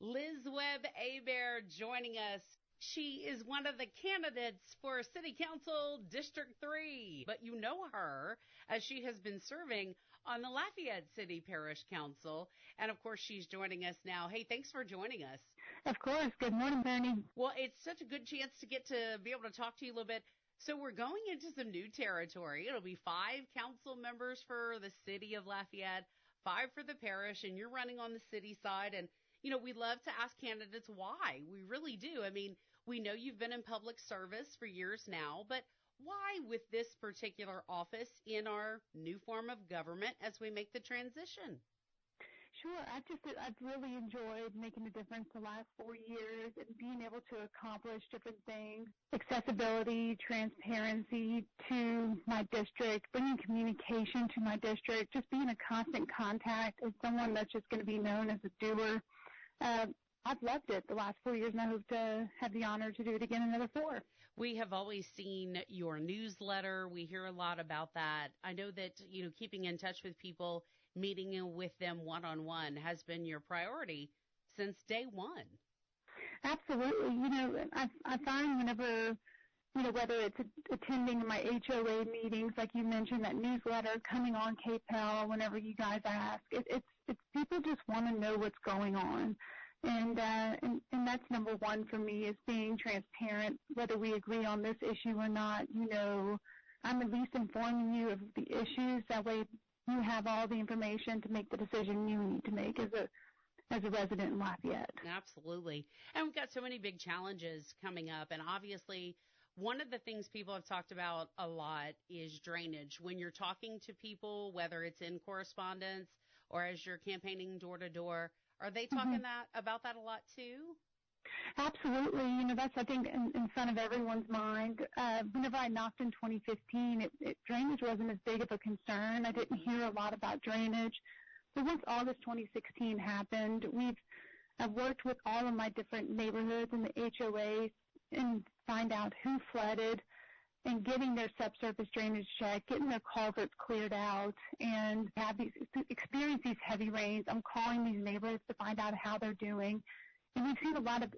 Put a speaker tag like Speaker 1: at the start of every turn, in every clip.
Speaker 1: Liz Webb Hebert joining us. She is one of the candidates for City Council District 3, but you know her as she has been serving on the Lafayette City Parish Council. And of course, she's joining us now. Hey, thanks for joining us.
Speaker 2: Of course. Good morning, Bernie.
Speaker 1: Well, it's such a good chance to get to be able to talk to you a little bit. So we're going into some new territory. It'll be 5 council members for the city of Lafayette, 5 for the parish, and you're running on the city side. And, you know, we love to ask candidates why. We really do. I mean, we know you've been in public service for years now, but why with this particular office in our new form of government as we make the transition?
Speaker 2: Sure. I've really enjoyed making a difference the last 4 years and being able to accomplish different things, accessibility, transparency to my district, bringing communication to my district, just being a constant contact as someone that's just going to be known as a doer. I've loved it the last 4 years, and I hope to have the honor to do it again another 4.
Speaker 1: We have always seen your newsletter. We hear a lot about that. I know that, you know, keeping in touch with people, meeting with them one-on-one has been your priority since day one.
Speaker 2: Absolutely. You know, I find whenever, you know, whether it's attending my HOA meetings, like you mentioned, that newsletter, coming on KPEL, whenever you guys ask, it's people just want to know what's going on. And that's number one for me, is being transparent, whether we agree on this issue or not. You know, I'm at least informing you of the issues. That way you have all the information to make the decision you need to make as a resident in Lafayette.
Speaker 1: Absolutely. And we've got so many big challenges coming up. And obviously, one of the things people have talked about a lot is drainage. When you're talking to people, whether it's in correspondence or as you're campaigning door to door, are they talking about that a lot too?
Speaker 2: Absolutely. You know, that's, I think, in front of everyone's mind. Whenever I knocked in 2015, drainage wasn't as big of a concern. I didn't hear a lot about drainage. So once August 2016 happened, I've worked with all of my different neighborhoods and the HOAs and find out who flooded and getting their subsurface drainage checked, getting their culverts cleared out, and experience these heavy rains. I'm calling these neighborhoods to find out how they're doing. And we've seen a lot of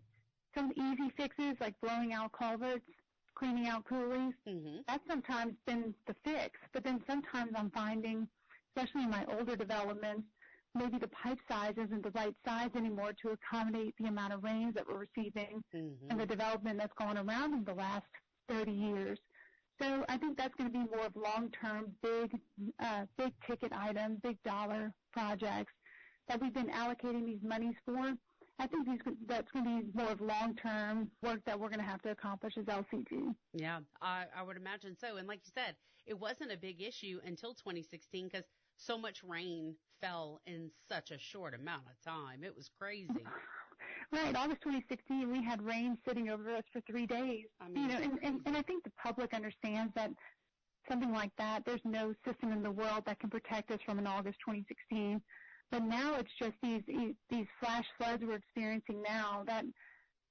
Speaker 2: some easy fixes, like blowing out culverts, cleaning out coulees. That's sometimes been the fix. But then sometimes I'm finding, especially in my older developments, maybe the pipe size isn't the right size anymore to accommodate the amount of rains that we're receiving and the development that's gone around in the last 30 years. So I think that's going to be more of long-term, big ticket items, big dollar projects that we've been allocating these monies for. I think that's going to be more of long-term work that we're going to have to accomplish as LCG.
Speaker 1: Yeah, I would imagine so. And like you said, it wasn't a big issue until 2016 because so much rain fell in such a short amount of time. It was crazy.
Speaker 2: Right. August 2016, we had rain sitting over us for 3 days. I mean, you know, and I think the public understands that something like that, there's no system in the world that can protect us from an August 2016. But now it's just these flash floods we're experiencing now that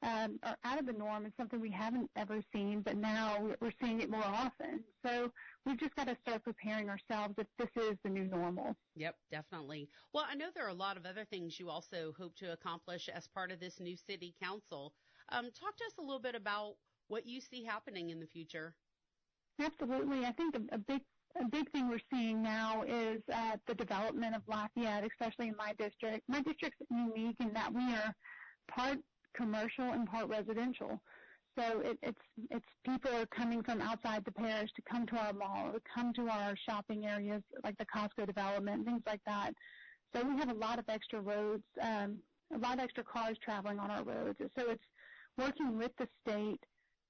Speaker 2: are out of the norm. It's something we haven't ever seen, but now we're seeing it more often. So we've just got to start preparing ourselves if this is the new normal.
Speaker 1: Yep, definitely. Well, I know there are a lot of other things you also hope to accomplish as part of this new city council. Talk to us a little bit about what you see happening in the future.
Speaker 2: Absolutely. I think a big thing we're seeing now is the development of Lafayette, especially in my district. My district's unique in that we are part commercial and part residential. So it's people are coming from outside the parish to come to our mall, to come to our shopping areas like the Costco development, things like that. So we have a lot of extra roads, a lot of extra cars traveling on our roads. So it's working with the state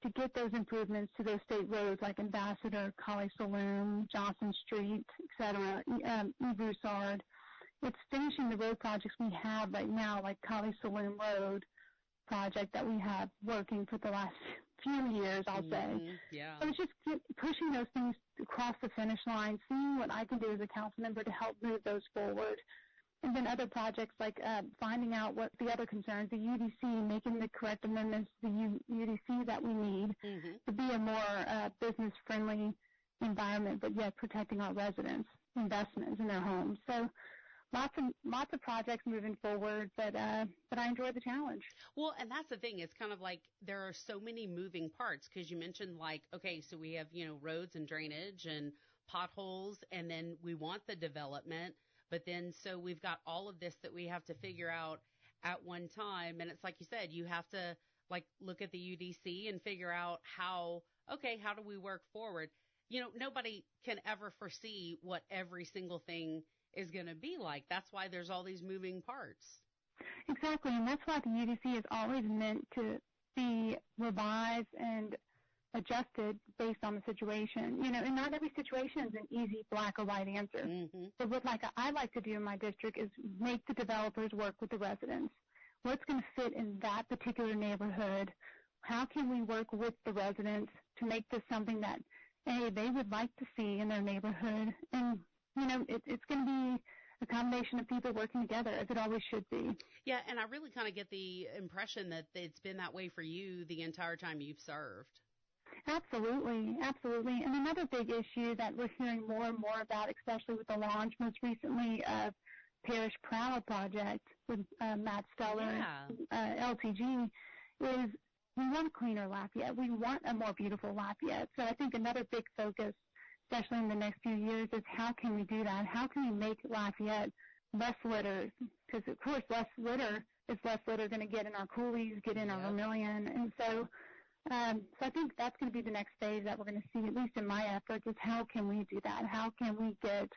Speaker 2: to get those improvements to those state roads like Ambassador, College Saloon, Johnson Street, et cetera, Broussard. It's finishing the road projects we have right now, like College Saloon Road project that we have working for the last few years, I'll say.
Speaker 1: Yeah.
Speaker 2: So it's just pushing those things across the finish line, seeing what I can do as a council member to help move those forward. And then other projects like finding out what the other concerns, the UDC, making the correct amendments to the UDC that we need to be a more business-friendly environment, but yet protecting our residents' investments in their homes. So lots of projects moving forward, but I enjoy the challenge.
Speaker 1: Well, and that's the thing. It's kind of like there are so many moving parts because you mentioned like, okay, so we have, roads and drainage and potholes, and then we want the development, but then so we've got all of this that we have to figure out at one time. And it's like you said, you have to like look at the UDC and figure out how do we work forward? Nobody can ever foresee what every single thing is going to be like. That's why there's all these moving parts.
Speaker 2: Exactly, and that's why the UDC is always meant to be revised and adjusted based on the situation. And not every situation is an easy black or white answer.
Speaker 1: Mm-hmm.
Speaker 2: But what I like to do in my district is make the developers work with the residents. What's going to fit in that particular neighborhood? How can we work with the residents to make this something that, A, they would like to see in their neighborhood? And, it's going to be a combination of people working together, as it always should be.
Speaker 1: Yeah, and I really kind of get the impression that it's been that way for you the entire time you've served.
Speaker 2: Absolutely, absolutely. And another big issue that we're hearing more and more about, especially with the launch most recently of Parish Proud project with Matt Steller and LTG, is we want a cleaner Lafayette. We want a more beautiful Lafayette. So I think another big focus, especially in the next few years, is how can we do that? How can we make Lafayette less litter? Because, of course, less litter is less litter going to get in our coulees, get in our Vermilion. And so I think that's going to be the next phase that we're going to see, at least in my efforts, is how can we do that? How can we get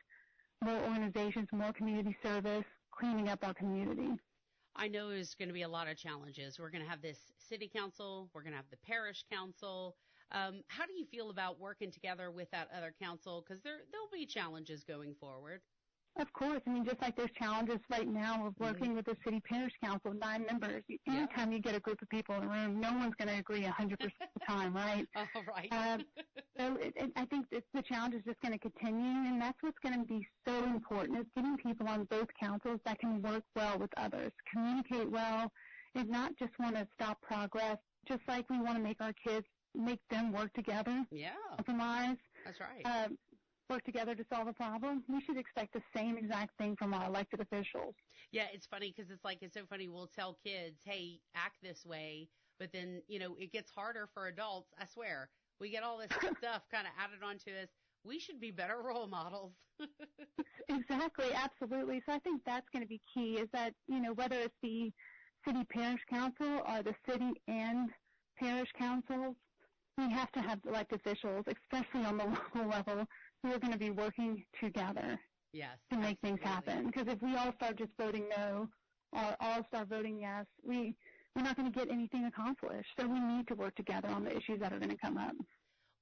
Speaker 2: more organizations, more community service, cleaning up our community?
Speaker 1: I know there's going to be a lot of challenges. We're going to have this city council. We're going to have the parish council. How do you feel about working together with that other council? Because there'll be challenges going forward.
Speaker 2: Of course. I mean, just like there's challenges right now of working with the city parish council, 9 members. Anytime you get a group of people in a room, no one's going to agree 100% of the time, right?
Speaker 1: Oh, right.
Speaker 2: So I think the challenge is just going to continue, and that's what's going to be so important, is getting people on both councils that can work well with others, communicate well, and not just want to stop progress, just like we want to make our kids, make them work together.
Speaker 1: Yeah.
Speaker 2: Compromise.
Speaker 1: That's right.
Speaker 2: Work together to solve a problem. We should expect the same exact thing from our elected officials.
Speaker 1: Yeah, it's funny because it's so funny. We'll tell kids, hey, act this way, but then, it gets harder for adults. I swear, we get all this stuff kind of added onto us. We should be better role models.
Speaker 2: Exactly, absolutely. So I think that's going to be key, is that, whether it's the city parish council or the city and parish councils, we have to have elected officials, especially on the local level, who are going to be working together to make things happen. Because if we all start just voting no or all start voting yes, we're not going to get anything accomplished. So we need to work together on the issues that are going to come up.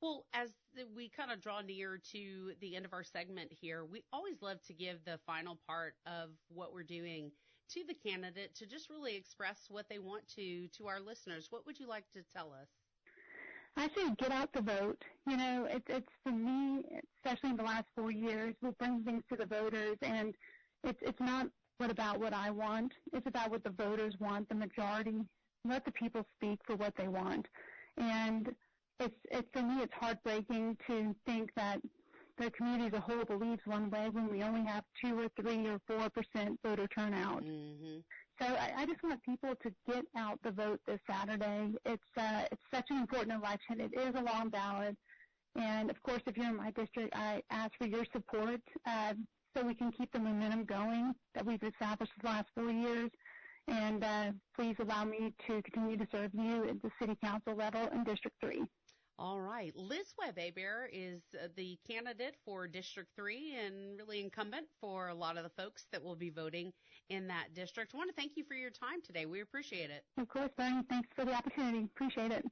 Speaker 1: Well, as we kind of draw near to the end of our segment here, we always love to give the final part of what we're doing to the candidate to just really express what they want to our listeners. What would you like to tell us?
Speaker 2: I say get out the vote. It's for me, especially in the last 4 years, we'll bring things to the voters, and it's not about what I want. It's about what the voters want, the majority. Let the people speak for what they want. And it's for me, it's heartbreaking to think that the community as a whole believes one way when we only have 2 or 3 or 4% voter turnout.
Speaker 1: Mm-hmm.
Speaker 2: So I just want people to get out the vote this Saturday. It's such an important election. It is a long ballot. And, of course, if you're in my district, I ask for your support so we can keep the momentum going that we've established the last 4 years. And please allow me to continue to serve you at the city council level in District 3.
Speaker 1: All right. Liz Webb Hebert is the candidate for District 3 and really incumbent for a lot of the folks that will be voting in that district. I want to thank you for your time today. We appreciate it.
Speaker 2: Of course, Bernie. Thanks for the opportunity. Appreciate it.